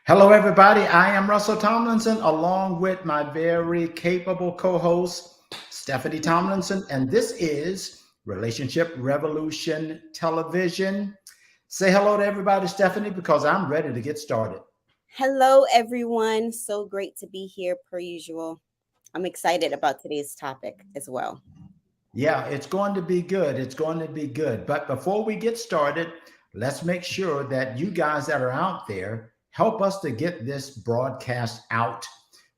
Hello, everybody. I am Russell Tomlinson, along with my very capable co host, Stephanie Tomlinson, and this is Relationship Revolution Television. Say hello to everybody, Stephanie, because I'm ready to get started. Hello, everyone. So great to be here, per usual. I'm excited about today's topic as well. Yeah, it's going to be good. It's going to be good. But before we get started, let's make sure that you guys that are out there help us to get this broadcast out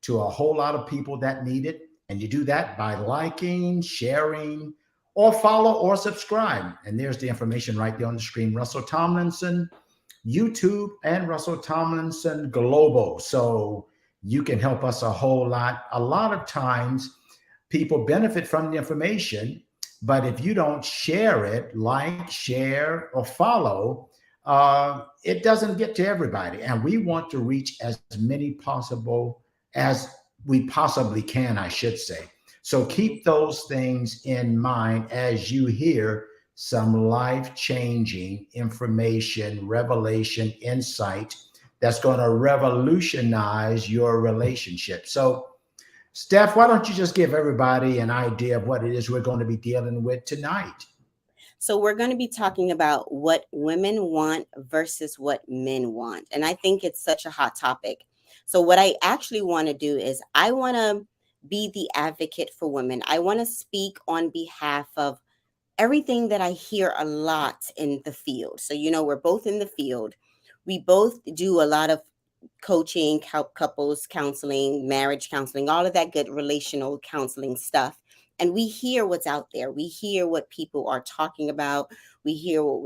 to a whole lot of people that need it. And you do that by liking, sharing, or follow or subscribe. And there's the information right there on the screen. Russell Tomlinson, YouTube, and Russell Tomlinson Global. So you can help us a whole lot. A lot of times, people benefit from the information, but if you don't share it, like, share, or follow, it doesn't get to everybody. And we want to reach as many possible as we possibly can, I should say. So keep those things in mind as you hear some life changing information, revelation, insight that's going to revolutionize your relationship. So, Steph, why don't you just give everybody an idea of what it is we're going to be dealing with tonight? So, we're going to be talking about what women want versus what men want. And I think it's such a hot topic. So, what I actually want to do is I want to be the advocate for women. I want to speak on behalf of everything that I hear a lot in the field. So, we're both in the field. We both do a lot of coaching, couples counseling, marriage counseling, all of that good relational counseling stuff. And we hear what's out there. We hear what people are talking about. We hear what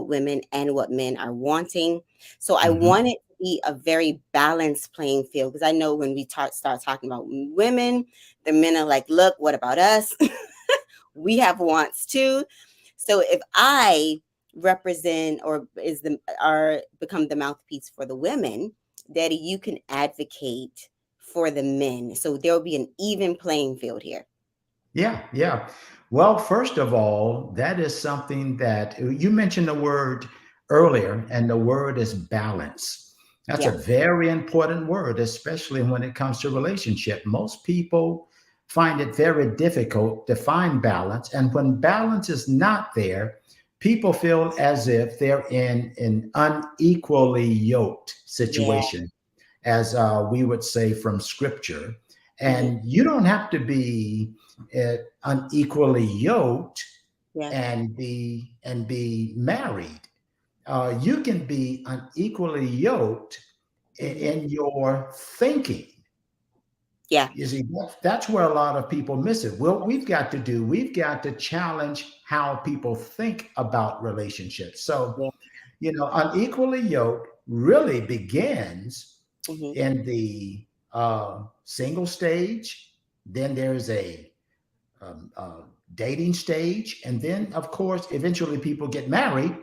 women and what men are wanting. So I Mm-hmm. want it to be a very balanced playing field because I know when we start talking about women, the men are like, look, what about us? We have wants too. So if I represent or is the are become the mouthpiece for the women, Daddy, you can advocate for the men. So there will be an even playing field here. Yeah, yeah. Well, first of all, that is something that you mentioned the word earlier, and the word is balance. That's a Yeah. very important word, especially when it comes to relationship. Most people find it very difficult to find balance. And when balance is not there, people feel as if they're in an unequally yoked Yeah. situation, as we would say from scripture. Hmm. And you don't have to be unequally yoked Yeah. and be married. You can be unequally yoked Hmm. in your thinking. Yeah. You see, that's where a lot of people miss it. Well, we've got to challenge how people think about relationships. So, Yeah. unequally yoked really begins Hmm. in the single stage. Then there's a dating stage. And then, of course, eventually people get married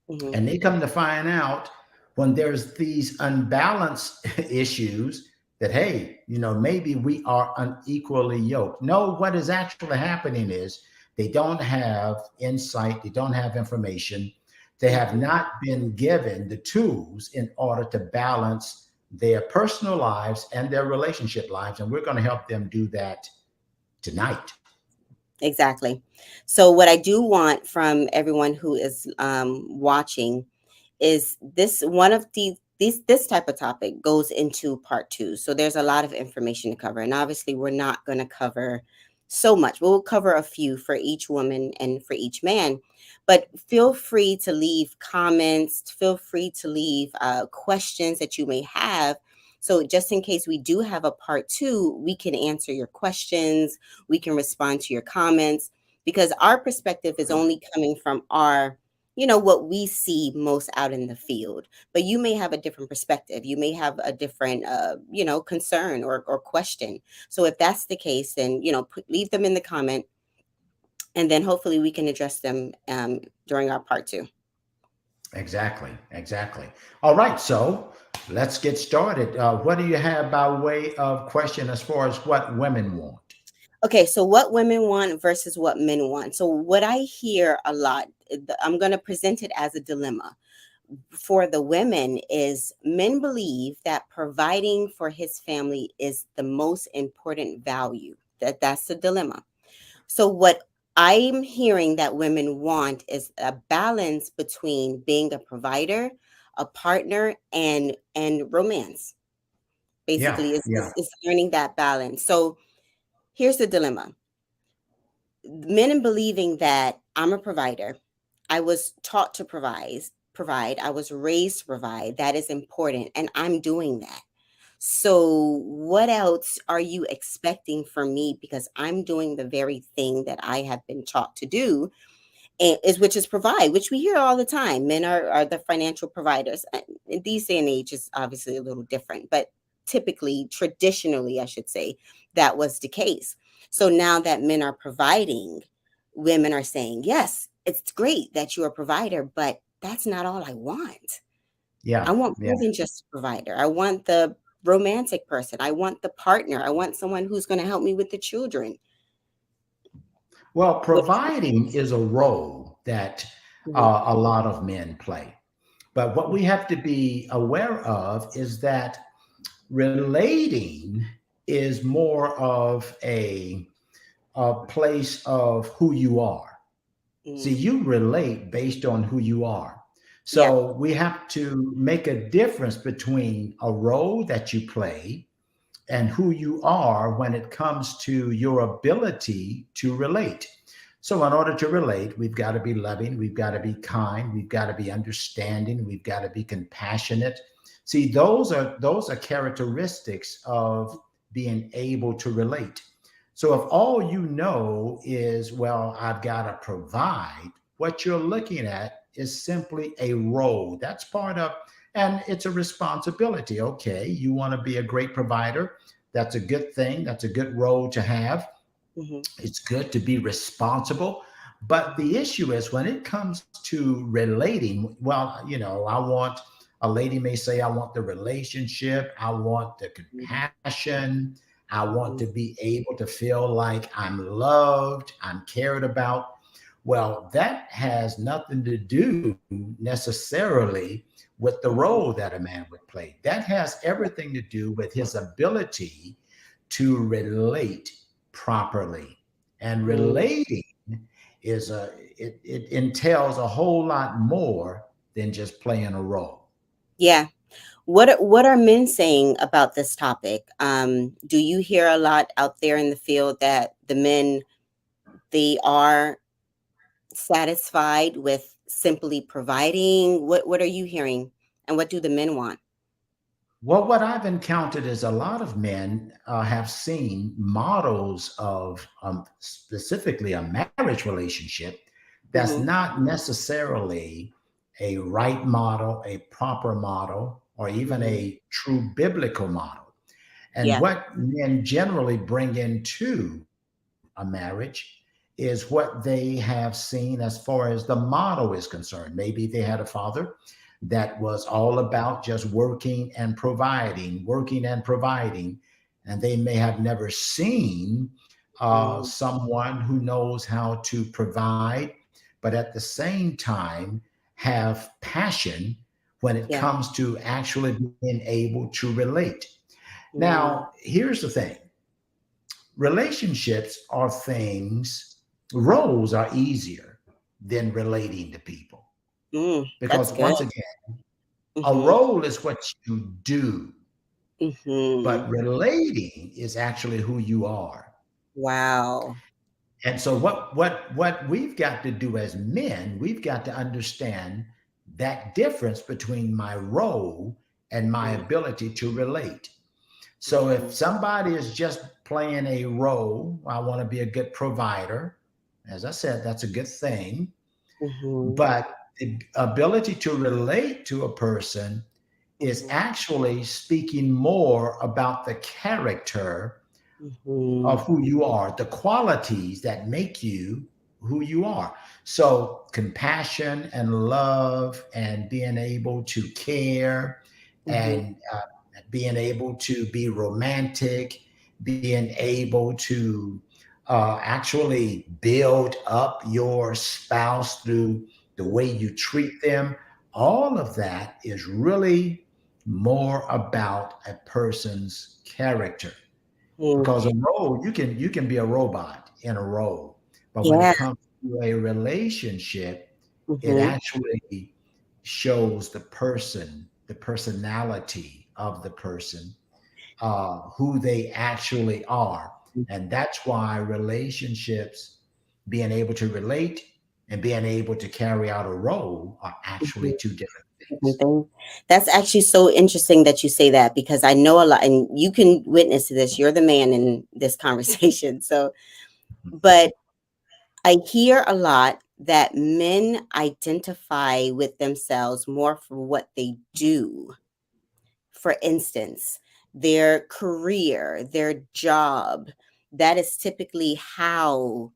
Hmm. and they come to find out when there's these unbalanced issues that, hey, maybe we are unequally yoked. No, what is actually happening is they don't have insight, they don't have information, they have Hmm. not been given the tools in order to balance their personal lives and their relationship lives. And we're going to help them do that tonight. Exactly. So what I do want from everyone who is watching is this one of this type of topic goes into part two. So there's a lot of information to cover, and obviously we're not going to cover so much. We'll cover a few for each woman and for each man. But feel free to leave comments. Feel free to leave questions that you may have. So just in case we do have a part two, we can answer your questions. We can respond to your comments because our perspective is only coming from our what we see most out in the field, but you may have a different perspective. You may have a different concern or question. So if that's the case, then leave them in the comment, and then hopefully we can address them during our part two. Exactly, exactly. All right, so let's get started. What do you have by way of question as far as what women want? Okay, so what women want versus what men want. So what I hear a lot, I'm going to present it as a dilemma. for the women is men believe that providing for his family is the most important value. That's the dilemma. So what I'm hearing that women want is a balance between being a provider, a partner, and romance. Yeah, Basically, yeah, is learning that balance. So here's the dilemma: men in believing that I'm a provider. I was taught to provide. I was raised to provide. That is important, and I'm doing that. So, what else are you expecting from me? Because I'm doing the very thing that I have been taught to do, which is provide, which we hear all the time. Men are the financial providers. In these day and age, it's obviously a little different, but typically, traditionally, I should say, that was the case. So now that men are providing, women are saying, yes, it's great that you're a provider, but that's not all I want. I yeah, want yeah. more than just a provider. I want the romantic person. I want the partner. I want someone who's going to help me with the children. Well, What? providing is a role that Mhm, a lot of men play. But what we have to be aware of is that relating is more of a place of who you are. See, mhm. you relate based on who you are. Yeah. So we have to make a difference between a role that you play and who you are when it comes to your ability to relate. So, in order to relate, we've got to be loving, we've got to be kind, we've got to be understanding, we've got to be compassionate. See, those are characteristics of being able to relate. So, if all you know is, well, I've got to provide, what you're looking at is simply a role. That's part of, and it's a responsibility. Okay, you want to be a great provider. That's a good thing. That's a good role to have. Hmm. It's good to be responsible. But the issue is when it comes to relating, well, I want, a lady may say, I want the relationship, I want the compassion, I want Hmm. to be able to feel like I'm loved, I'm cared about. Well, that has nothing to do necessarily with the Hmm. role that a man would play. That has everything to do with his ability to relate properly. And Hmm. relating it entails a whole lot more than just playing a role. Yeah. What are men saying about this topic? Do you hear a lot out there in the field that the men, they are satisfied with simply providing? What are you hearing? And what do the men want? Well, what I've encountered is a lot of men have seen models of specifically a marriage relationship that's Hmm. not necessarily a right model, a proper model, or even Hmm. a true biblical model. And Yeah. what men generally bring into a marriage is what they have seen as far as the model is concerned. Maybe they had a father that was all about just working and providing, and they may have never seen Hmm. someone who knows how to provide, but at the same time have passion when it Yeah. comes to actually being able to relate. Mm, Now, here's the thing: relationships are things, roles are easier than relating to people. that's Because good. once again, a Hmm. role is what you do, but Hmm. relating is actually who you are. Wow. And so what we've got to do as men, we've got to understand that difference between my role and my ability to relate. So if Mm-hmm. somebody is just playing a role, I want to be a good provider. As I said, that's a good thing. Hmm. But the ability to relate to a person is Hmm. actually speaking more about the character Hmm. of who you are, the qualities that make you who you are. So, compassion and love, and being able to care, Hmm. and being able to be romantic, being able to actually build up your spouse through the way you treat them. all of that is really more about a person's character. Mm. Because a role, you can be a robot in a role, but when it Yeah. comes to a relationship, it Mm-hmm. actually shows the person, the personality of the person, who they actually are. And that's why relationships, being able to relate and being able to carry out a role, are actually two different Different things. thing. That's actually so interesting that you say that because I know a lot, and you can witness to this. You're the man in this conversation. So, but I hear a lot that men identify with themselves more for what they do. For instance, their career, their job. That is typically how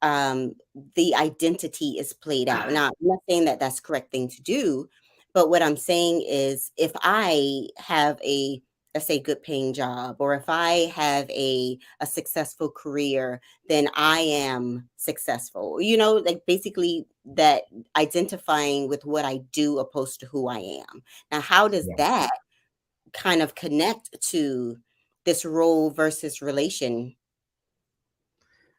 um, the identity is played out. Now, I'm not saying that that's correct thing to do, but what I'm saying is if I have a, let's say, good paying job, or if I have a successful career, then I am successful. You know, like basically that identifying with what I do opposed to who I am. Now, how does Yeah. that kind of connect to this role versus relation?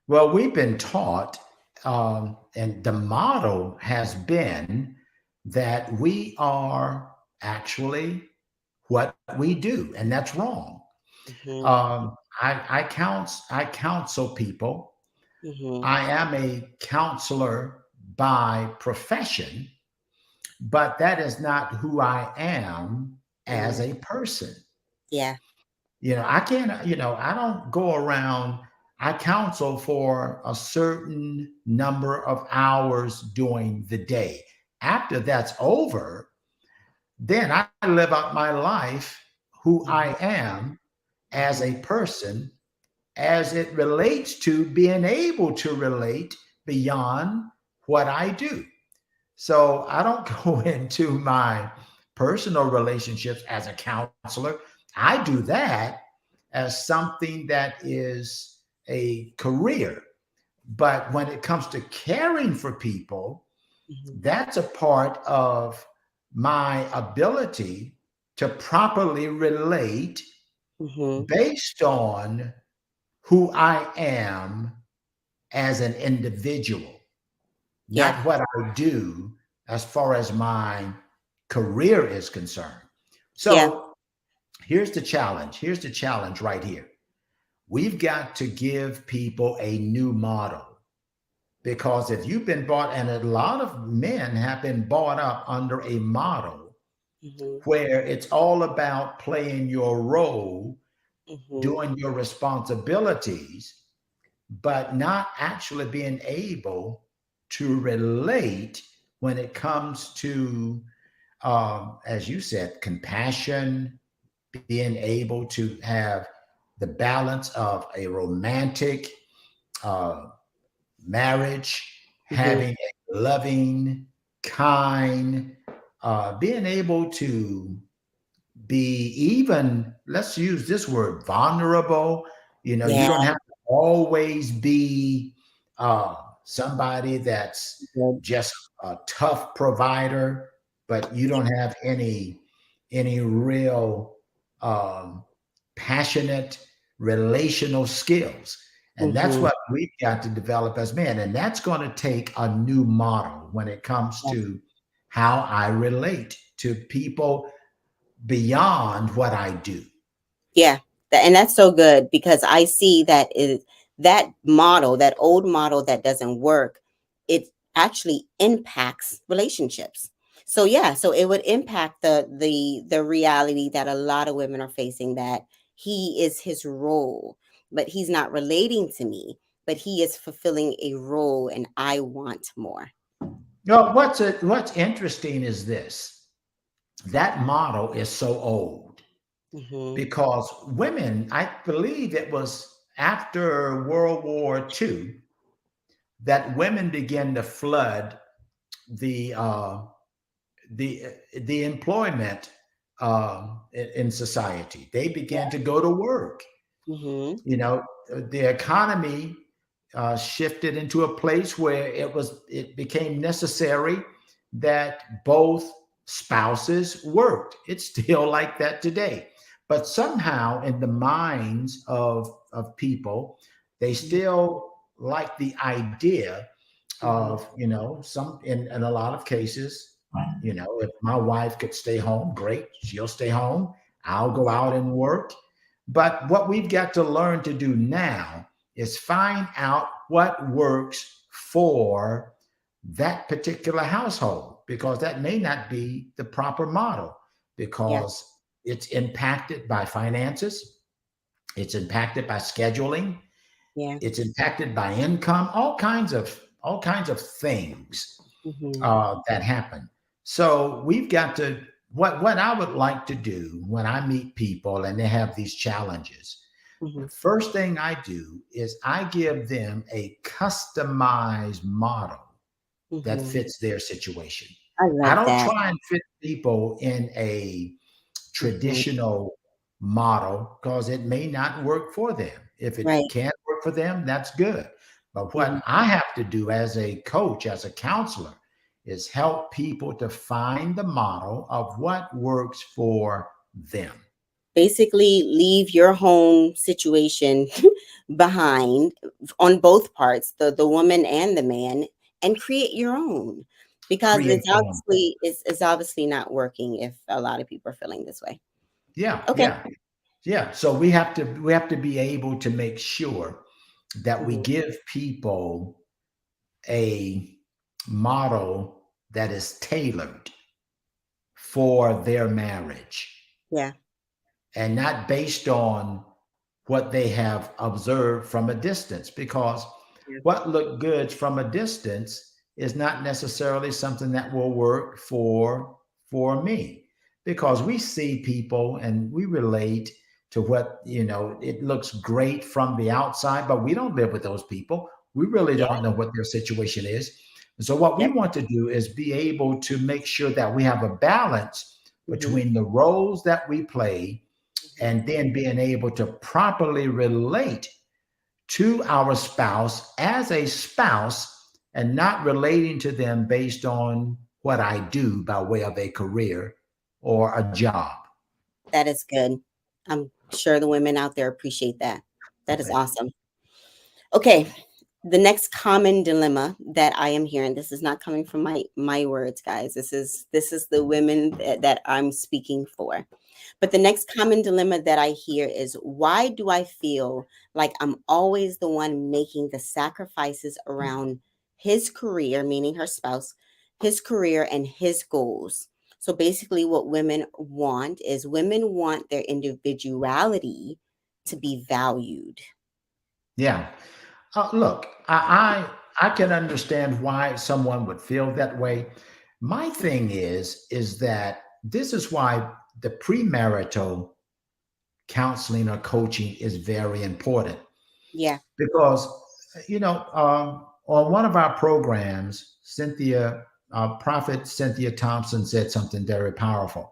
Well, we've been taught, and the model has been that we are actually what we do, and that's wrong. Hmm. I counsel people. Hmm. I am a counselor by profession, but that is not who I am as Hmm. a person. Yeah. I can't, I don't go around, I counsel for a certain number of hours during the day. After that's over, then I live out my life who Mhm, I am as mhm. a person, as it relates to being able to relate beyond what I do. So I don't go into my personal relationships as a counselor. I do that as something that is a career. But when it comes to caring for people, Mhm, that's a part of my ability to properly relate mhm. based on who I am as an individual, Yeah, not what I do as far as my career is concerned. yeah. So here's the challenge. Here's the challenge right here. We've got to give people a new model, because if you've been bought, and a lot of men have been bought up under a model Mhm, where it's all about playing your role, mhm. doing your responsibilities, but not actually being able to relate when it comes to, as you said, compassion, being able to have the balance of a romantic uh, marriage, Mhm. having a loving, kind, being able to be even, let's use this word, vulnerable. You Yeah, don't have to always be somebody that's good. just a tough provider, but you don't have any real um, passionate relational skills. And that's Mhm. what we've got to develop as men. And that's going to take a new model when it comes Yeah. to how I relate to people beyond what I do. Yeah. And that's so good because I see that is that model, that old model that doesn't work, it actually impacts relationships. So yeah, so it would impact the reality that a lot of women are facing, that he is his role, but he's not relating to me, but he is fulfilling a role and I want more. What's interesting is this: that model is so old, Mhm. because women, I believe it was after World War II that women began to flood the the employment in society. They began to go to work. Mhm. You know, the economy shifted into a place where it became necessary that both spouses worked. It's still like that today. But somehow in the minds of people, they still like the idea Mhm. of, some in a lot of cases, if my wife could stay home, great, she'll stay home. I'll go out and work. But what we've got to learn to do now is find out what works for that particular household, because that may not be the proper model, Yeah. because it's impacted by finances, it's impacted by scheduling, Yeah. it's impacted by income, all kinds of things Hmm. that happen. So we've got to, what I would like to do when I meet people and they have these challenges, the Hmm. first thing I do is I give them a customized model that Hmm. fits their situation. I I love don't that. try and fit people in a Hmm. traditional model because it may not work for them. If it Right. can't work for them, that's good. But Hmm. what I have to do as a coach, as a counselor, is help people to find the model of what works for them. Basically, leave your home situation behind on both parts, the woman and the man, and create your own, because Create your own. it's obviously not working if a lot of people are feeling this way. Yeah, Okay. yeah, yeah. So we have to be able to make sure that we Hmm. give people a model that is tailored for their marriage Yeah. and not based on what they have observed from a distance, because Yeah. what looked good from a distance is not necessarily something that will work for me, because we see people and we relate to what, it looks great from the outside, but we don't live with those people. We really Yeah. don't know what their situation is. And so what we Yep. want to do is be able to make sure that we have a balance Hmm. between the roles that we play Hmm. and then being able to properly relate to our spouse as a spouse, and not relating to them based on what I do by way of a career or a job. That is good. I'm sure the women out there appreciate that. That is Thank you. awesome. Okay. The next common dilemma that I am hearing, this is not coming from my words, guys. This is the women that I'm speaking for. But the next common dilemma that I hear is, why do I feel like I'm always the one making the sacrifices around his career, meaning her spouse, his career and his goals? So basically, what women want is, women want their individuality to be valued. Yeah. Look, I can understand why someone would feel that way. My thing is that this is why the premarital counseling or coaching is very important, Yeah. because on one of our programs, Prophet Cynthia Thompson said something very powerful.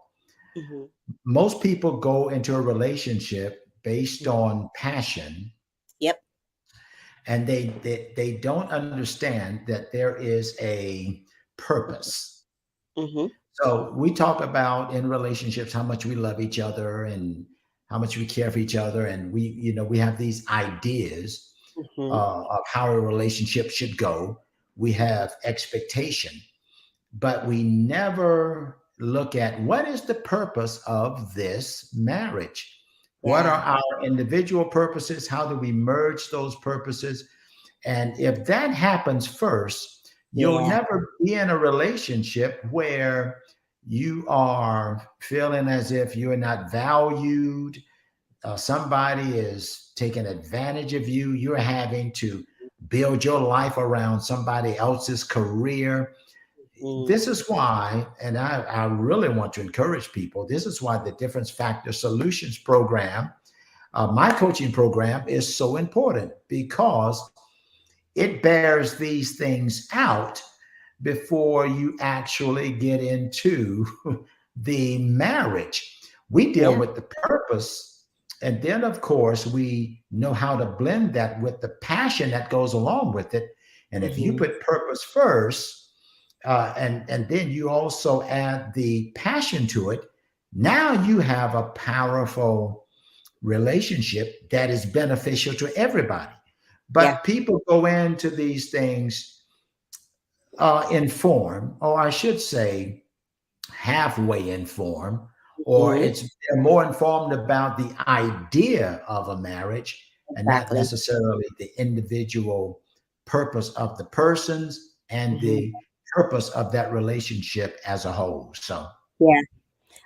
Hmm. Most people go into a relationship based on passion, Yep. and they don't understand that there is a purpose. Hmm. So we talk about in relationships how much we love each other and how much we care for each other, and we have these ideas Hmm. of how a relationship should go. We have expectation, but we never look at what is the purpose of this marriage. What are Yeah. our individual purposes? How do we merge those purposes? And if that happens first, you'll Yeah. never be in a relationship where you are feeling as if you're not valued. Somebody is taking advantage of you. You're having to build your life around somebody else's career. Mm. This is why, and I really want to encourage people, this is why the Difference Factor Solutions program, my coaching program, is so important, because it bears these things out before you actually get into the marriage. We deal Yeah. with the purpose, and then, of course, we know how to blend that with the passion that goes along with it. And if you Hmm. put purpose first, and then you also add the passion to it. Now you have a powerful relationship that is beneficial to everybody. Yeah. But people go into these things informed, or I should say, halfway informed, or Mhm. they're more informed about the idea of a marriage and not Exactly. necessarily the individual purpose of the persons and Mhm. the purpose of that relationship as a whole. So, Yeah.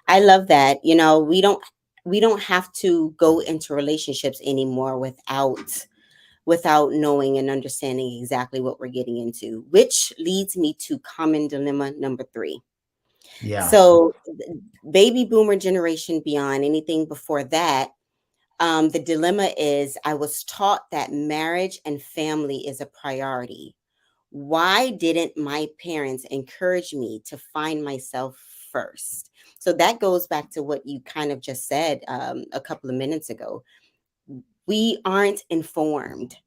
I love that. We don't have to go into relationships anymore without knowing and understanding exactly what we're getting into, which leads me to common dilemma number 3. yeah, So, baby boomer generation beyond anything before that, the dilemma is I was taught that marriage and family is a priority. Why didn't my parents encourage me to find myself first? So that goes back to what you kind of just said a couple of minutes ago. We aren't informed.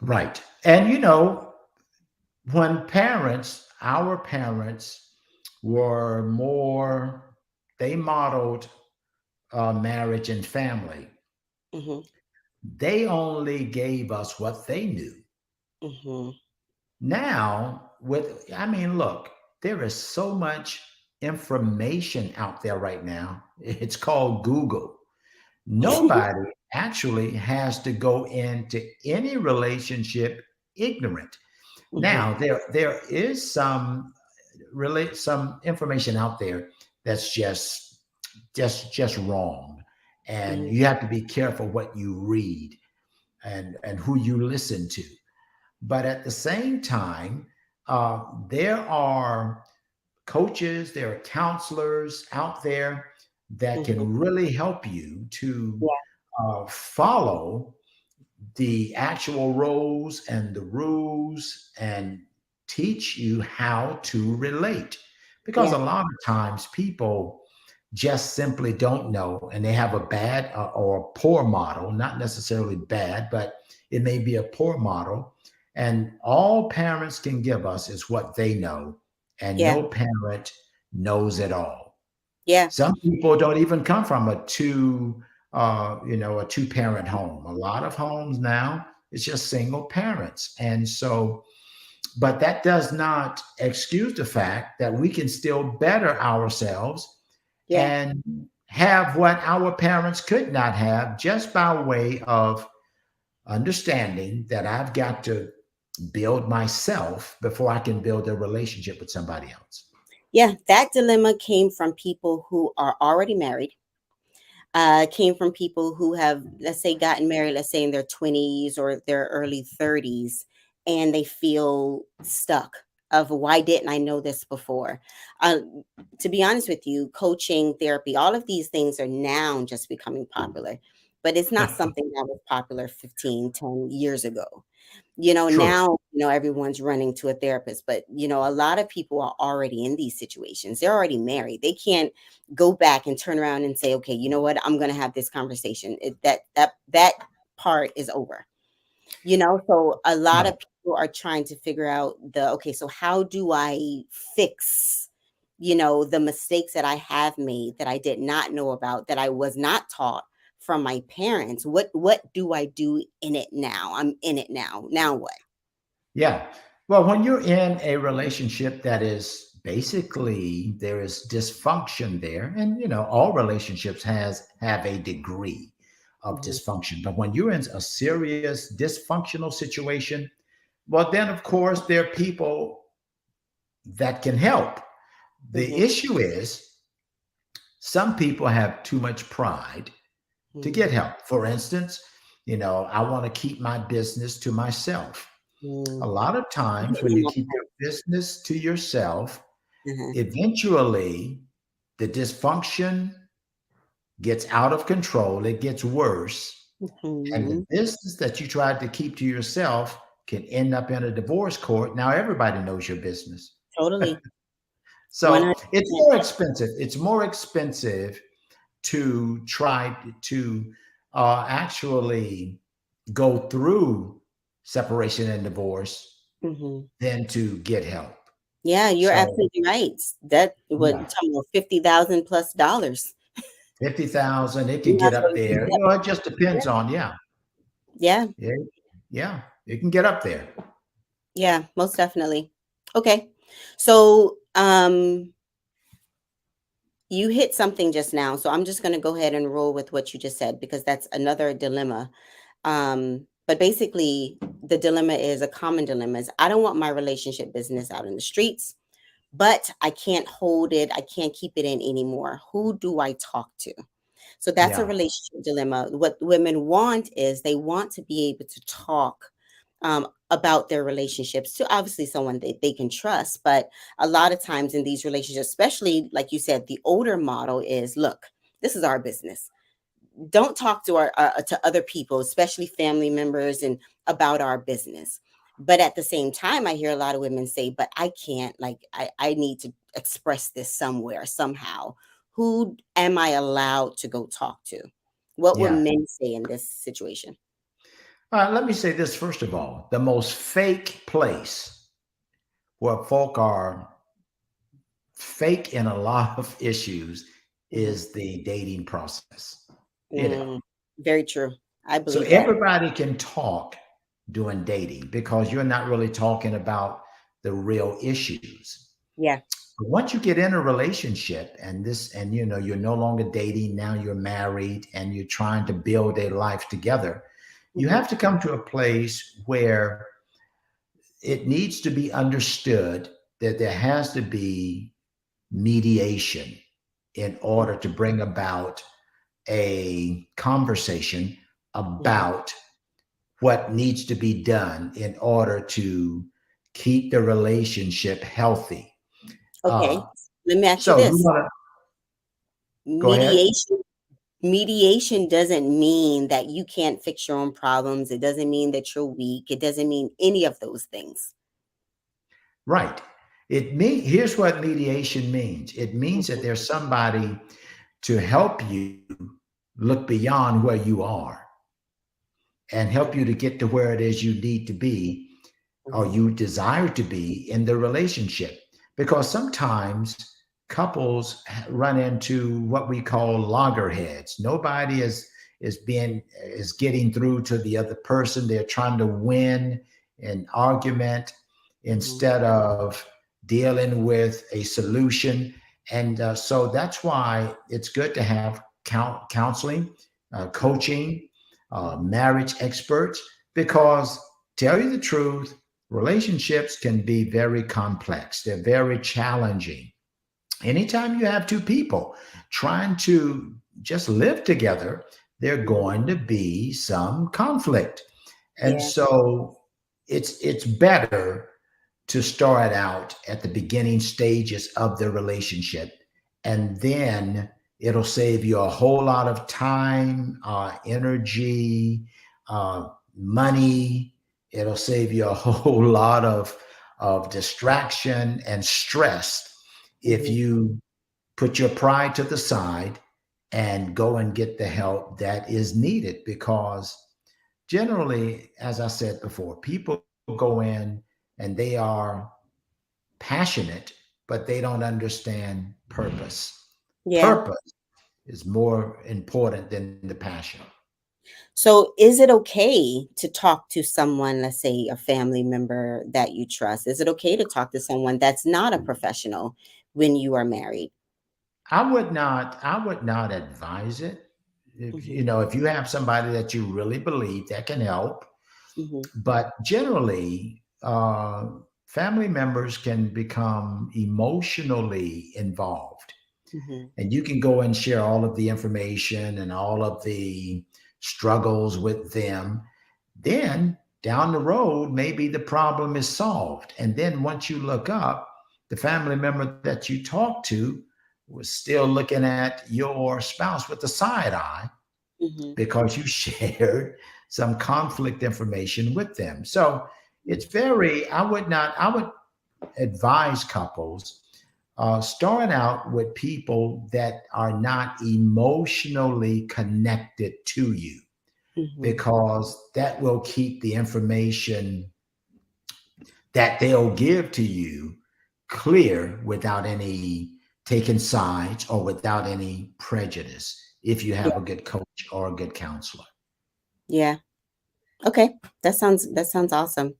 right. And when our parents were more, they modeled marriage and family. Hmm. They only gave us what they knew. Hmm. Now, I mean, look, there is so much information out there right now. It's called Google. Nobody actually has to go into any relationship ignorant. Hmm. Now, there is some information out there that's just wrong, and Hmm. you have to be careful what you read and who you listen to. But at the same time, there are coaches, there are counselors out there that Hmm. can really help you to Yeah. follow the actual roles and the rules and teach you how to relate. Because Yeah. a lot of times people just simply don't know and they have a bad or a poor model, not necessarily bad, but it may be a poor model. And all parents can give us is what they know, and Yeah. no parent knows it all. Yeah. Some people don't even come from a two parent home. A lot of homes now it's just single parents, and so, but that does not excuse the fact that we can still better ourselves Yeah. and have what our parents could not have just by way of understanding that I've got to build myself before I can build a relationship with somebody else. Yeah. That dilemma came from people who are already married, came from people who have, let's say, gotten married, let's say in their 20s or their early 30s, and they feel stuck of why didn't I know this before? Uh, to be honest with you, coaching, therapy, all of these things are now just becoming popular, but it's not something that was popular 15, 10 years ago. True. Now, everyone's running to a therapist, but, a lot of people are already in these situations. They're already married. They can't go back and turn around and say, okay, you know what? I'm going to have this conversation. That part is over. So a lot Right. of people are trying to figure out okay, so how do I fix, the mistakes that I have made that I did not know about, that I was not taught from my parents? What do I do in it now? I'm in it now. Now what? Yeah. Well, when you're in a relationship that is basically there is dysfunction there, and all relationships have a degree of Mhm. dysfunction. But when you're in a serious dysfunctional situation, well, then of course there are people that can help. The Mhm. issue is some people have too much pride to get Mhm. help. For instance, I want to keep my business to myself. A Mm. lot of times when you keep your business to yourself, Uh-huh. eventually the dysfunction gets out of control, it gets worse, and the Mhm. business that you tried to keep to yourself can end up in a divorce court. Now everybody knows your business. Totally. So it's 100%. more expensive. It's more expensive to try to actually go through separation and divorce Hmm. than to get help. Yeah, you're So absolutely right. That what yeah, talking about $50,000 plus dollars. 50,000, it could Yeah, get so up there. It just depends on, yeah, yeah, yeah, yeah, it can get up there. yeah, most definitely. Okay. So, you hit something just now, so I'm just going to go ahead and roll with what you just said because that's another dilemma. But basically, the dilemma is a common dilemma is I don't want my relationship business out in the streets, but I can't hold it. I can't keep it in anymore. Who do I talk to? So that's a Yeah, relationship dilemma. What women want is they want to be able to talk about their relationships to obviously someone they can trust. But a lot of times in these relationships, especially like you said, the older model is look, this is our business. Don't talk to our to other people, especially family members, and about our business. But at the same time, I hear a lot of women say, "But I can't. Like, I need to express this somewhere, somehow. Who am I allowed to go talk to?" What would yeah. men say in this situation? Let me say this first of all: the most fake place where folk are fake in a lot of issues Mhm. is the dating process. You know, Mm, very true. I so believe that. everybody can talk during dating because you're not really talking about the real issues. Yeah. But once you get in a relationship and you know you're no longer dating, now you're married and you're trying to build a life together, you Hmm. have to come to a place where it needs to be understood that there has to be mediation in order to bring about a conversation Hmm. about what needs to be done in order to keep the relationship healthy. Uh, Okay. Let me ask you so you this: want to go ahead. mediation mediation doesn't mean that you can't fix your own problems. It doesn't mean that you're weak. It doesn't mean any of those things. Right. Here's what mediation means. It means that Mhm, there's somebody to help you look beyond where you are and help you to get to where it is you need to be or mhm, you desire to be in the relationship. Because sometimes couples run into what we call loggerheads. Nobody is getting through to the other person. They're trying to win an argument mhm, instead of dealing with a solution. And so that's why it's good to have counseling, coaching, mhm. marriage experts, because tell you the truth, relationships can be very complex. They're very challenging. Anytime you have two people trying to just live together, there's going to be some conflict. And Yeah, so it's better to start out at the beginning stages of the relationship, and then it'll save you a whole lot of time, energy, money. It'll save you a whole lot of distraction and stress if mhm, you put your pride to the side and go and get the help that is needed. Because generally, as I said before, people go in and they are passionate, but they don't understand purpose. yeah. Purpose is more important than the passion. So, is it okay to talk to someone, let's say a family member that you trust? Is it okay to talk to someone that's not a professional when you are married? I would not advise it. If Hmm. you know, if you have somebody that you really believe that can help, Hmm. but generally, family members can become emotionally involved, Hmm. and you can go and share all of the information and all of the struggles with them. Then down the road, maybe the problem is solved. And then once you look up, the family member that you talked to was still looking at your spouse with a side eye Hmm. because you shared some conflict information with them. So it's very, I would advise couples start out with people that are not emotionally connected to you, Hmm. because that will keep the information that they'll give to you clear without any taking sides or without any prejudice if you Yeah. have a good coach or a good counselor. Yeah. Okay. That sounds awesome.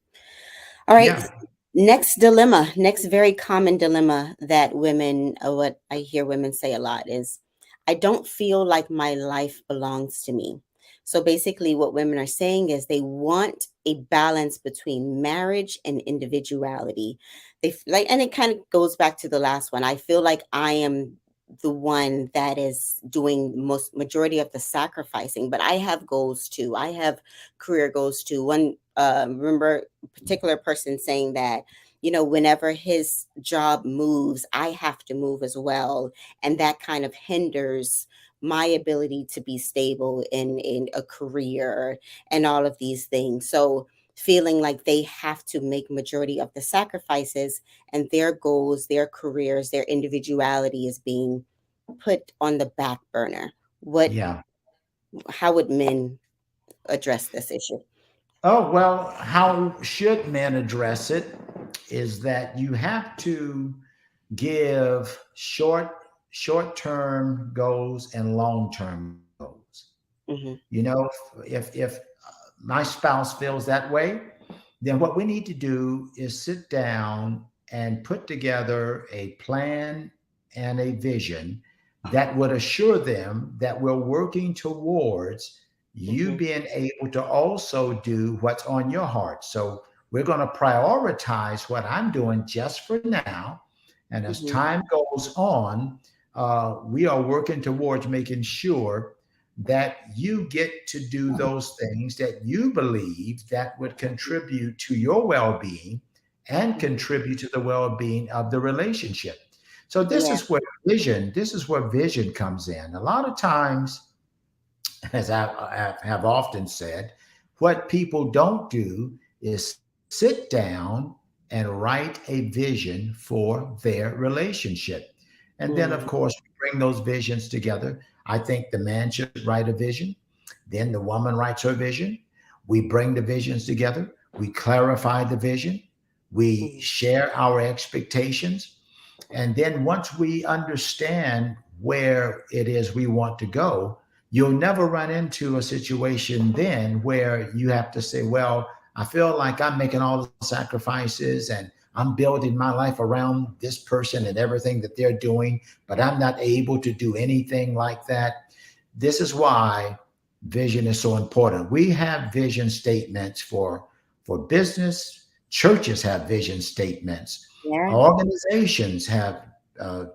All right. Yeah. Next dilemma, next very common dilemma that women, what I hear women say a lot is, I don't feel like my life belongs to me. So basically, what women are saying is they want a balance between marriage and individuality. Like, and it kind of goes back to the last one. I feel like I am the one that is doing most majority of the sacrificing, but I have goals too. I have career goals too. One, remember a particular person saying that, whenever his job moves, I have to move as well. And that kind of hinders my ability to be stable in a career and all of these things. So feeling like they have to make majority of the sacrifices, and their goals, their careers, their individuality is being put on the back burner. What Yeah. How would men address this issue? Oh, well, how should men address it is that you have to give short-term goals and long-term goals. Hmm. You know, if my spouse feels that way, then what we need to do is sit down and put together a plan and a vision that would assure them that we're working towards you Hmm. being able to also do what's on your heart. So we're going to prioritize what I'm doing just for now. And as Hmm. time goes on, we are working towards making sure that you get to do those things that you believe that would contribute to your well-being and Hmm. contribute to the well-being of the relationship. So Yeah. this is where vision comes in. A lot of times, as I have often said, what people don't do is sit down and write a vision for their relationship. And then, of Mm. course, we bring those visions together. I think the man should write a vision. Then the woman writes her vision. We bring the visions together. We clarify the vision. We Mm. share our expectations. And then once we understand where it is we want to go, you'll never run into a situation then where you have to say, well, I feel like I'm making all the sacrifices and I'm building my life around this person and everything that they're doing, but I'm not able to do anything like that. This is why vision is so important. We have vision statements for business. Churches have vision statements. Yeah. Organizations have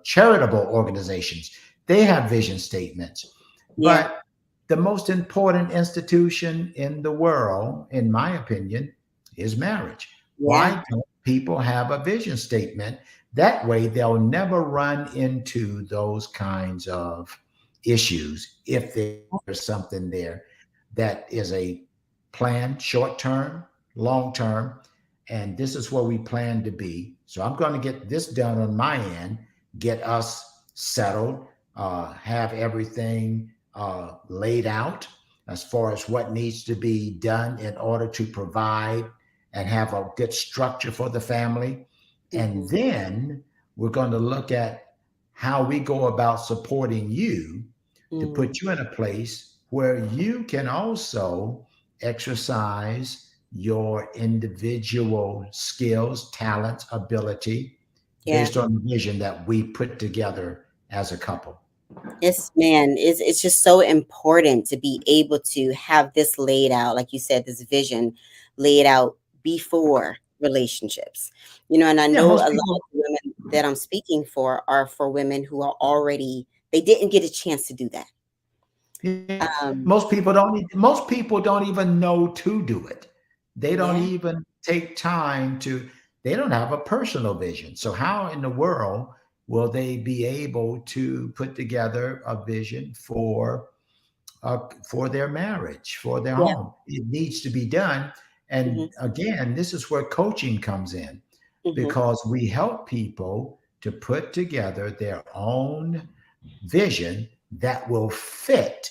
charitable organizations. They have vision statements. Yeah. But the most important institution in the world, in my opinion, is marriage. Yeah. Why don't people have a vision statement? That way, they'll never run into those kinds of issues if there's something there that is a plan, short term, long term, and this is where we plan to be. So I'm going to get this done on my end, get us settled, have everything laid out as far as what needs to be done in order to provide and have a good structure for the family. And Hmm. then we're going to look at how we go about supporting you to Mm. put you in a place where you can also exercise your individual skills, talents, ability Yeah. based on the vision that we put together as a couple. Yes, man. It's just so important to be able to have this laid out, like you said, this vision laid out before relationships. And I Yeah, know most a lot people of the women that I'm speaking for are for women who are already, they didn't get a chance to do that. yeah, Um, most people don't even know to do it. They don't yeah. even take time to they don't have a personal vision. So how in the world will they be able to put together a vision for their marriage, for their Yeah. home? It needs to be done. Hmm. And again, this is where coaching comes in Hmm. because we help people to put together their own vision that will fit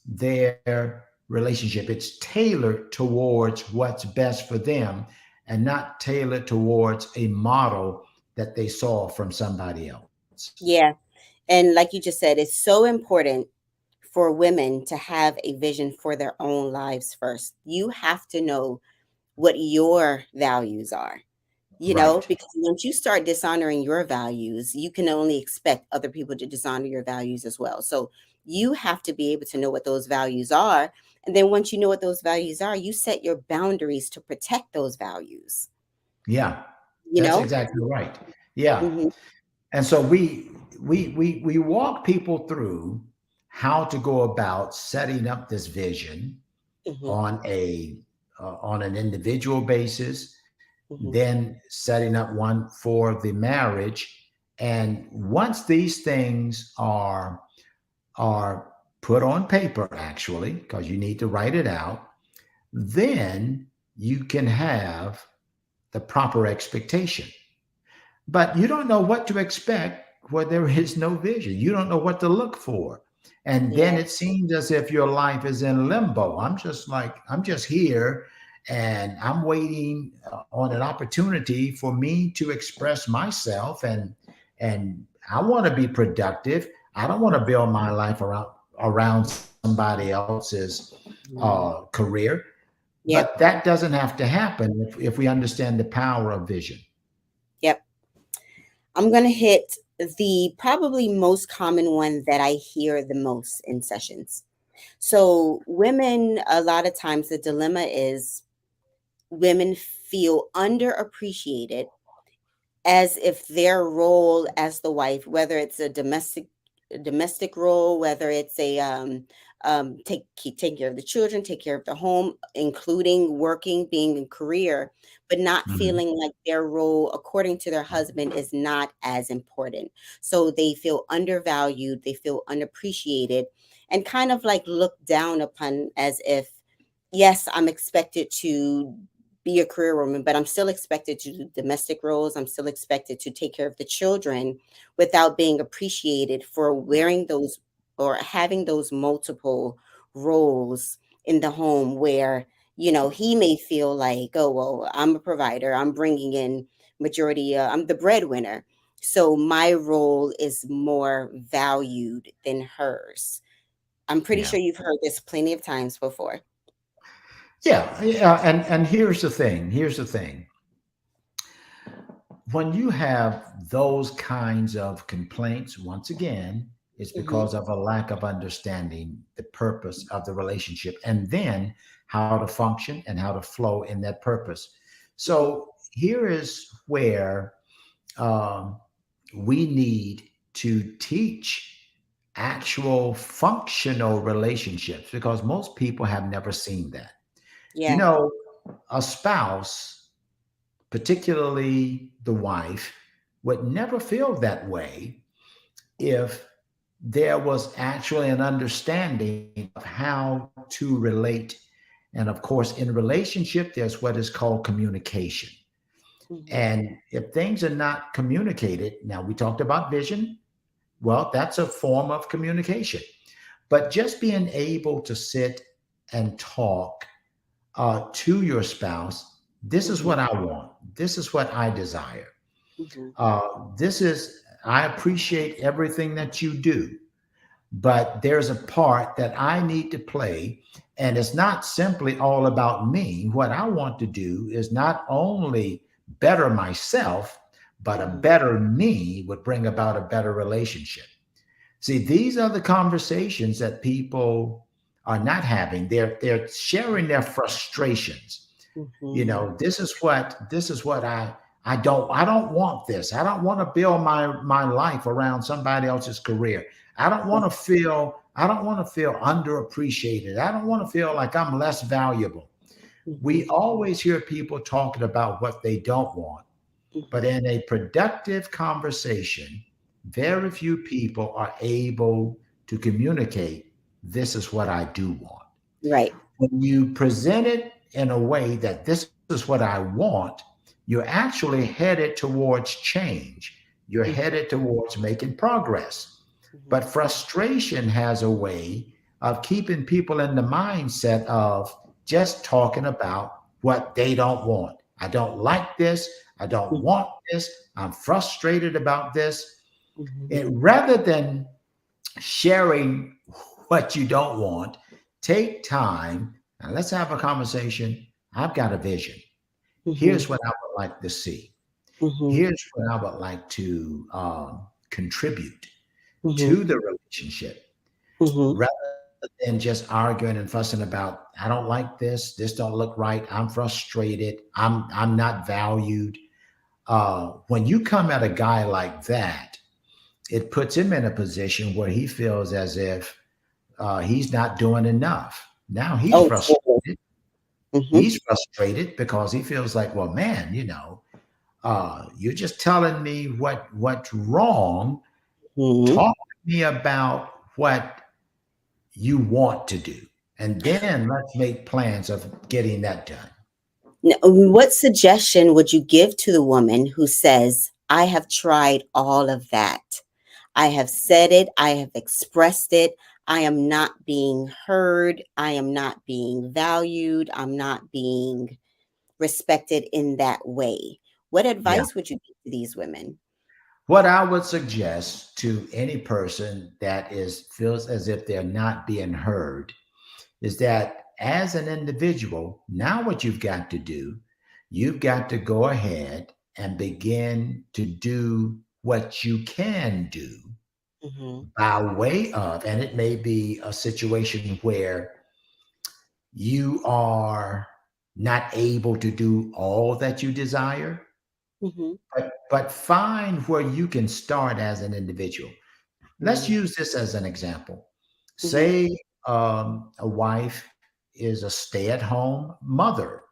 their relationship. It's tailored towards what's best for them. and not tailor towards a model that they saw from somebody else. Yeah. And like you just said, it's so important for women to have a vision for their own lives first. You have to know what your values are, Right. because once you start dishonoring your values, you can only expect other people to dishonor your values as well. So you have to be able to know what those values are. And then once you know what those values are, you set your boundaries to protect those values, Yeah, you that's know? exactly right. Yeah. Hmm. And so we walk people through how to go about setting up this vision Hmm. on a on an individual basis, Hmm. then setting up one for the marriage. And once these things are put on paper, actually, because you need to write it out, then you can have the proper expectation. But you don't know what to expect where there is no vision. You don't know what to look for. And then Yeah. it seems as if your life is in limbo. I'm just here and I'm waiting on an opportunity for me to express myself, and I want to be productive. I don't want to build my life around somebody else's Mhm. career. But Yep. that doesn't have to happen if we understand the power of vision. Yep. I'm going to hit the probably most common one that I hear the most in sessions. So, women, a lot of times, the dilemma is women feel underappreciated as if their role as the wife, whether it's a domestic role, whether it's a taking care of the children, take care of the home, including working, being in career, but not Mhm. feeling like their role, according to their husband, is not as important. So they feel undervalued, they feel unappreciated, and kind of like looked down upon as if, yes, I'm expected to be a career woman, but I'm still expected to do domestic roles. I'm still expected to take care of the children without being appreciated for wearing those or having those multiple roles in the home where, he may feel like, oh, well, I'm a provider. I'm bringing in I'm the breadwinner. So my role is more valued than hers. I'm pretty Yeah. sure you've heard this plenty of times before. Yeah, yeah, and here's the thing. Here's the thing. When you have those kinds of complaints, once again, it's Hmm. because of a lack of understanding the purpose of the relationship, and then how to function and how to flow in that purpose. Hmm. So here is where um, we need to teach actual functional relationships, because most people have never seen that. You Yeah. know, a spouse, particularly the wife, would never feel that way if there was actually an understanding of how to relate. And of course, in a relationship, there's what is called communication. Hmm. And if things are not communicated, now we talked about vision, well, that's a form of communication. But just being able to sit and talk to your spouse, this is Hmm. what I want. This is what I desire. Hmm. I appreciate everything that you do, but there's a part that I need to play. And it's not simply all about me. What I want to do is not only better myself, but a Hmm. better me would bring about a better relationship. See, these are the conversations that people are not having. They're sharing their frustrations. You Hmm. know, this is what I don't want this. I don't want to build my life around somebody else's career. I don't want to feel underappreciated. I don't want to feel like I'm less valuable. Hmm. We always hear people talking about what they don't want, but Hmm. in a productive conversation, very few people are able to communicate, this is what I do want. Right. When you present it in a way that this is what I want, you're actually headed towards change. You're Hmm. headed towards making progress. Hmm. But frustration has a way of keeping people in the mindset of just talking about what they don't want. I don't like this. I don't Mhm. want this. I'm frustrated about this. Mhm. And rather than sharing what you don't want, take time and let's have a conversation. I've got a vision. Mhm. Here's what I would like to see. Mhm. Here's what I would like to contribute Mhm. to the relationship Mhm. rather than just arguing and fussing about I don't like this don't look right, I'm frustrated, I'm not valued. When you come at a guy like that, it puts him in a position where he feels as if he's not doing enough. Now Oh, totally. Mhm. he's frustrated because he feels like, well, man, you're just telling me what's wrong. Mhm. Talk to me about what you want to do, and then let's make plans of getting that done. Now, what suggestion would you give to the woman who says, I have tried all of that? I have said it, I have expressed it. I am not being heard. I am not being valued. I'm not being respected in that way. What Yeah. advice would you give to these women? What I would suggest to any person that is feels as if they're not being heard is that as an individual, now what you've got to do, you've got to go ahead and begin to do what you can do Mhm. by way of, and it may be a situation where you are not able to do all that you desire, Mhm. but find where you can start as an individual. Let's Mhm. use this as an example. Mhm. Say a wife is a stay at home mother.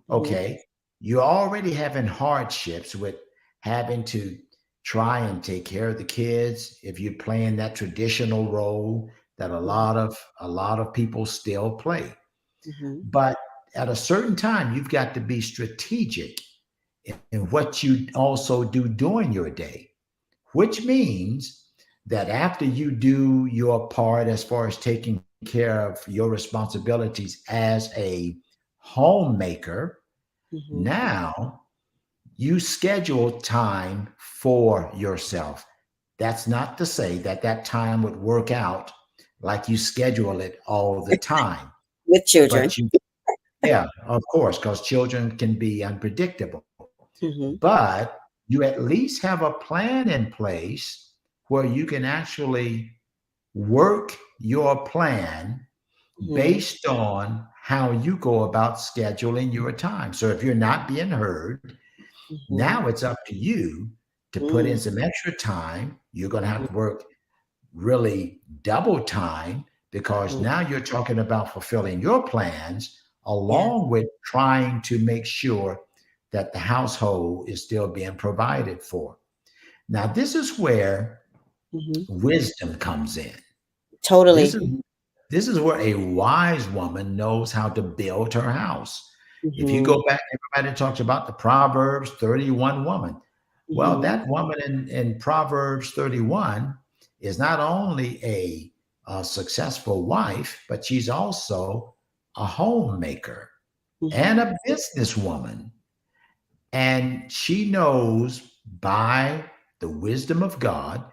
Mhm. Okay. You're already having hardships with having to try and take care of the kids if you're playing that traditional role that Mhm. a lot of people still play. Mhm. But at a certain time, you've got to be strategic in what you also do during your day, which means that after you do your part as far as taking care of your responsibilities as a homemaker, Mhm. now you schedule time for yourself. That's not to say that that time would work out like you schedule it all the time, With children. but you, yeah, of course, because children can be unpredictable. Mhm. But you at least have a plan in place where you can actually work your plan Mhm. based on how you go about scheduling your time. So if you're not being heard, now Mhm. it's up to you to put in Mhm. some extra time. You're going to have to work really double time because Mhm. now you're talking about fulfilling your plans Yeah. along with trying to make sure that the household is still being provided for. Now, this is where Mhm. wisdom comes in. This Totally. is this is where a wise woman knows how to build her house. If you go Mhm. back, everybody talks about the Proverbs 31 woman. Well, Mhm. that woman in Proverbs 31 is not only a successful wife, but she's also a homemaker and Mhm. a businesswoman. And she knows by the wisdom of God,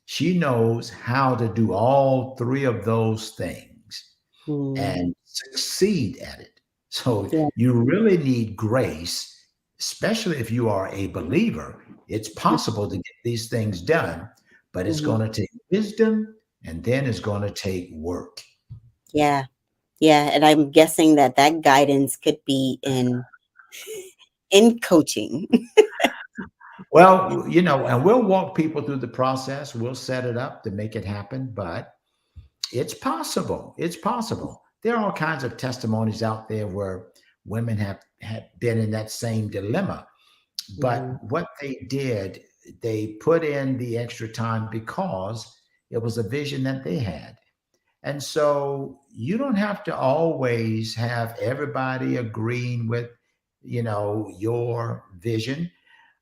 she knows how to do all three of those things Mhm. and succeed at it. So Yeah. you really need grace, especially if you are a believer. It's possible to get these things done, but it's Mhm. going to take wisdom and then it's going to take work. Yeah. Yeah, and I'm guessing that that guidance could be in coaching. Well, and we'll walk people through the process. We'll set it up to make it happen, but it's possible. It's possible. There are all kinds of testimonies out there where women have been in that same dilemma. But Mhm. what they did, they put in the extra time because it was a vision that they had. And so you don't have to always have everybody agreeing with, your vision.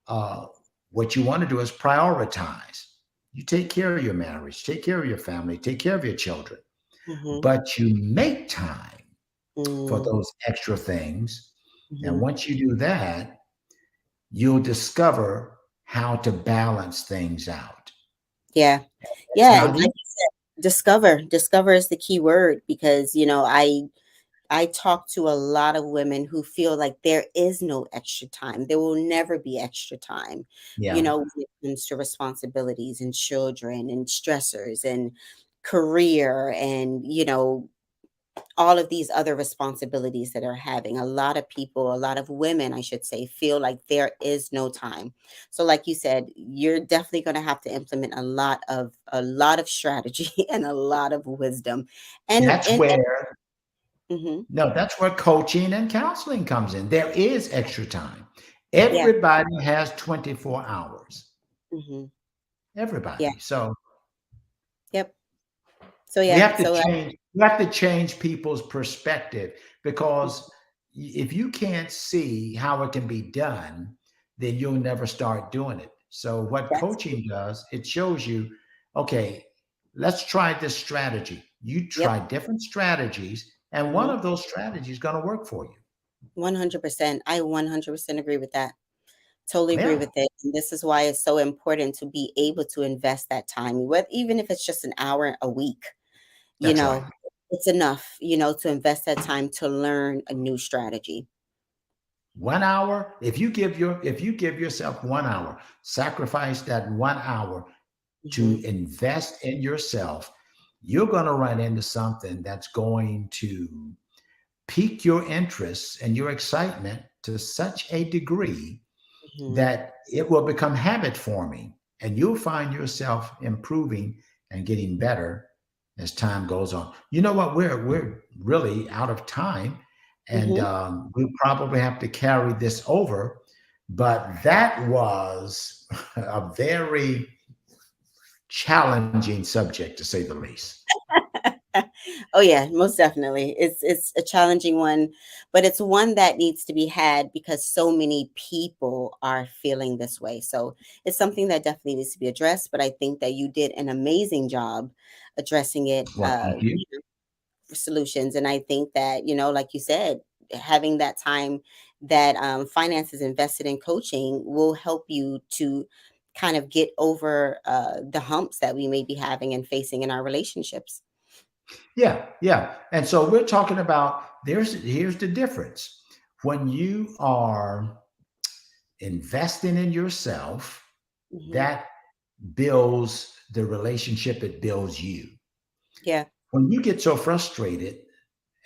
Uh, what you want to do is prioritize. You take care of your marriage, take care of your family, take care of your children, Mhm. but you make time for Mm. those extra things And Mhm. once you do that, you'll discover how to balance things out. Yeah. It's Yeah, and not like easy. you said, discover is the key word because, I talk to a lot of women who feel like there is no extra time. There will never be extra time, Yeah. when it comes to responsibilities and children and stressors and career and, all of these other responsibilities that are having. A lot of people, a lot of women, I should say, feel like there is no time. So like you said, you're definitely going to have to implement a lot of strategy and a lot of wisdom. And That's and, and where, mhm, no, that's where coaching and counseling comes in. There is extra time. yeah. Everybody has 24 hours. Hmm. Yeah. Everybody. So Yep. So we yeah. have to change, we have to change people's perspective because if you can't see how it can be done, then you'll never start doing it. So what That's coaching does, it shows you, okay, let's try this strategy. You yep. try different strategies, and one Hmm. of those strategies is going to work for you. 100%. I 100% agree with that. Totally agree Yeah, with it. And this is why it's so important to be able to invest that time, even if it's just an hour a week. you that's right. know, it's enough, to invest that time to learn a new strategy. 1 hour, if you give yourself 1 hour, sacrifice that 1 hour to Hmm. invest in yourself, you're going to run into something that's going to pique your interest and your excitement to such a degree Hmm. that it will become habit forming and you'll find yourself improving and getting better as time goes on. You know what? We're really out of time, and Hmm. we'll probably have to carry this over. But that was a very challenging subject, to say the least. Oh yeah, most definitely. It's a challenging one, but it's one that needs to be had because so many people are feeling this way. So it's something that definitely needs to be addressed. But I think that you did an amazing job addressing it. Well, thank you. Solutions. And I think that, like you said, having that time that finances invested in coaching will help you to kind of get over the humps that we may be having and facing in our relationships. Yeah, yeah. And so we're talking about here's the difference. When you are investing in yourself, Hmm. that builds the relationship, it builds you. Yeah. When you get so frustrated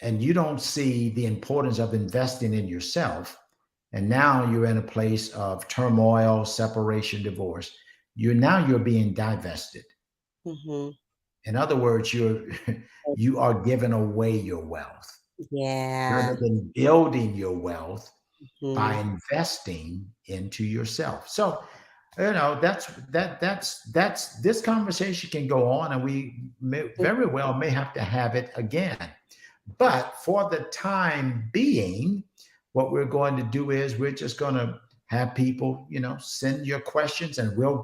and you don't see the importance of investing in yourself, and now you're in a place of turmoil, separation, divorce, you're being divested. Hmm. In other words, you are giving away your wealth rather Yeah. than building your wealth by Hmm. investing into yourself. So, that's this conversation can go on, and we very well may have to have it again. But for the time being, what we're going to do is we're just going to have people, send your questions, and we'll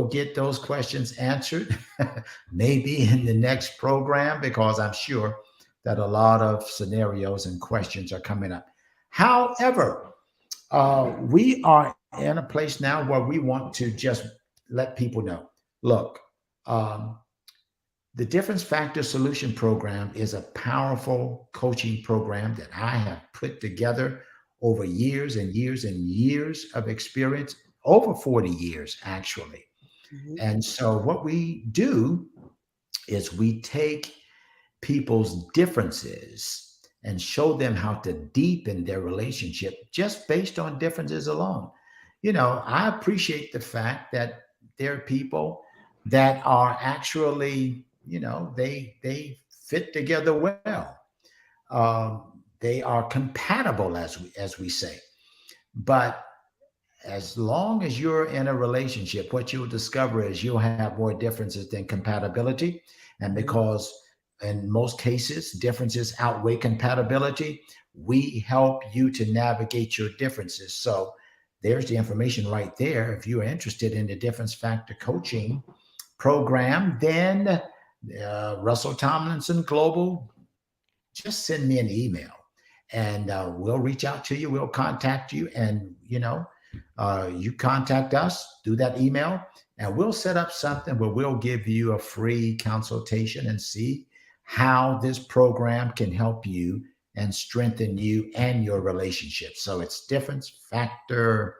get those questions answered maybe in the next program, because I'm sure that a lot of scenarios and questions are coming up. However, we are in a place now where we want to just let people know, look, um, the Difference Factor Solution Program is a powerful coaching program that I have put together over years and years and years of experience, over 40 years, actually. Hmm. And so, what we do is we take people's differences and show them how to deepen their relationship just based on differences alone. I appreciate the fact that there are people that are actually, they fit together well. They are compatible, as we say. But as long as you're in a relationship, what you'll discover is you'll have more differences than compatibility. And Hmm. because in most cases, differences outweigh compatibility, we help you to navigate your differences. So there's the information right there. If you're interested in the Difference Factor coaching program, then Russell Tomlinson Global, just send me an email and we'll reach out to you. We'll contact you, and you contact us through that email, and we'll set up something where we'll give you a free consultation and see how this program can help you and strengthen you and your relationship. So it's Difference Factor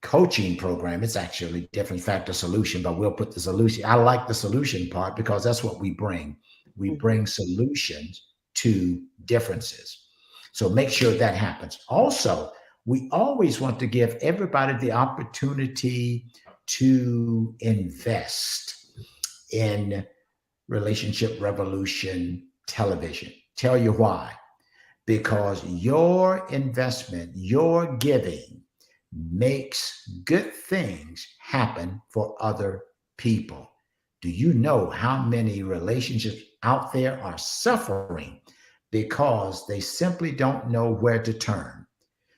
coaching program. It's actually Difference Factor solution, but we'll put the solution. I like the solution part because that's what we bring. We bring solutions to differences. So make sure that happens. Also, we always want to give everybody the opportunity to invest in Relationship Revolution Television. Tell you why. Because your investment, your giving makes good things happen for other people. Do you know how many relationships out there are suffering because they simply don't know where to turn?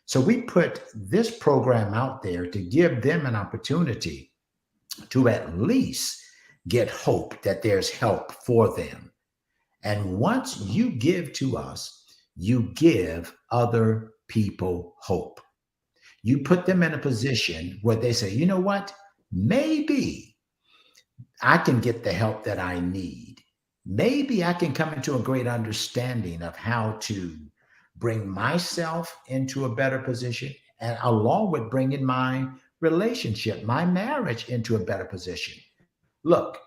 So we put this program out there to give them an opportunity to at least get hope that there's help for them. And once you give to us, you give other people hope. You put them in a position where they say, you know what? Maybe I can get the help that I need. Maybe I can come into a great understanding of how to bring myself into a better position, and along with bringing my relationship, my marriage into a better position. Look,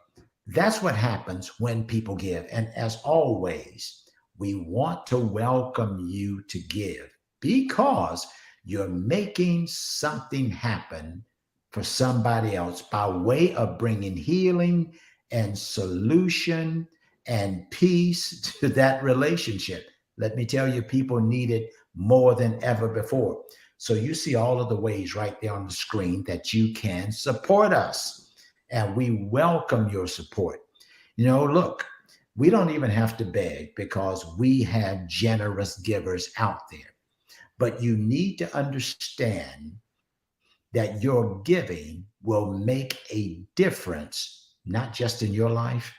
that's what happens when people give. And as always, we want to welcome you to give because you're making something happen for somebody else by way of bringing healing and solution and peace to that relationship. Let me tell you, people need it more than ever before. So you see all of the ways right there on the screen that you can support us. And we welcome your support. Look, we don't even have to beg because we have generous givers out there. But you need to understand that your giving will make a difference, not just in your life,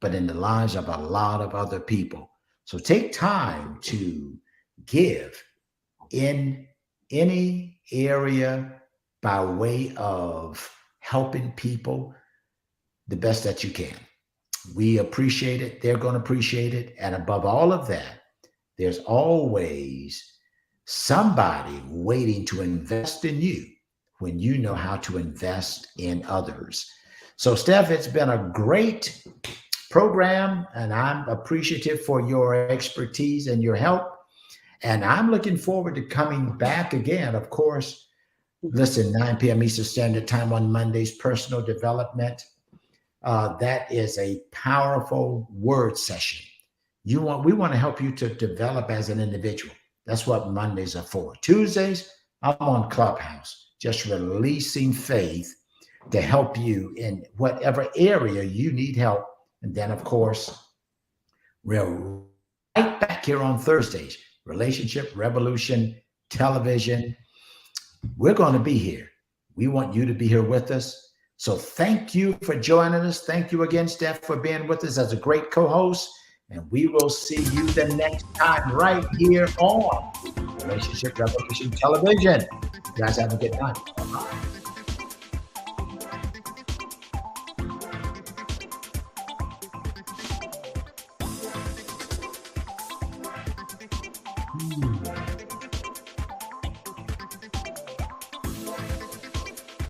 but in the lives of a lot of other people. So take time to give in any area by way of helping people the best that you can. We appreciate it. They're going to appreciate it. And above all of that, there's always somebody waiting to invest in you when you know how to invest in others. So, Steph, it's been a great program, and I'm appreciative for your expertise and your help. And I'm looking forward to coming back again. Of course, listen, 9 p.m. Eastern Standard Time on Mondays, personal development. That is a powerful word session. We want to help you to develop as an individual. That's what Mondays are for. Tuesdays, I'm on Clubhouse, just releasing faith to help you in whatever area you need help. And then, of course, we're right back here on Thursdays, Relationship Revolution Television. We're going to be here. We want you to be here with us. So thank you for joining us. Thank you again, Steph, for being with us as a great co-host. And we will see you the next time right here on Relationship Revolution Television. You guys have a good night. Bye-bye.